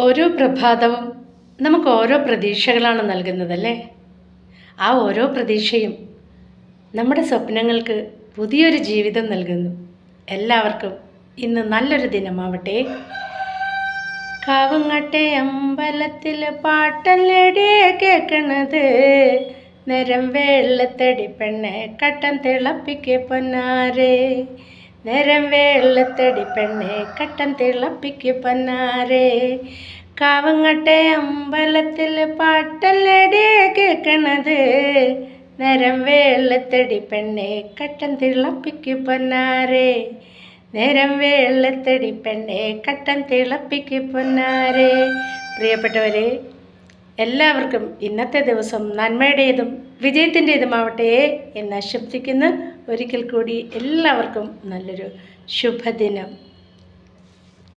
ഓരോ പ്രഭാതവും നമുക്ക് ഓരോ പ്രതീക്ഷകളാണ് നൽകുന്നതല്ലേ. ആ ഓരോ പ്രതീക്ഷയും നമ്മുടെ സ്വപ്നങ്ങൾക്ക് പുതിയൊരു ജീവിതം നൽകുന്നു. എല്ലാവർക്കും ഇന്ന് നല്ലൊരു ദിനമാവട്ടെ. കാവുങ്ങട്ടെ അമ്പലത്തിൽ പാട്ടല്ലേടേ കേൾക്കണത്, നേരം വെള്ളത്തടി പെണ്ണെ കട്ടൻ തിളപ്പിക്ക് പൊന്നാരെ, നേരം വെള്ളത്തടി പെണ്ണെ കട്ടൻ തിളപ്പിക്ക് പൊന്നാരെ. കാവുങ്ങട്ടെ അമ്പലത്തിൽ പാട്ടല്ലേടേ കേൾക്കണത്, നേരം വെള്ളത്തടി പെണ്ണെ കട്ടൻ തിളപ്പിക്ക് പൊന്നാരെ, നേരം വെള്ളത്തടി പെണ്ണെ കട്ടൻ തിളപ്പിക്ക് പൊന്നാരെ. പ്രിയപ്പെട്ടവരെ, എല്ലാവർക്കും ഇന്നത്തെ ദിവസം നന്മയുടേതും വിജയത്തിൻ്റേതുമാവട്ടെ എന്ന് ആശംസിക്കുന്നു. ഒരിക്കൽ കൂടി എല്ലാവർക്കും നല്ലൊരു ശുഭദിനം.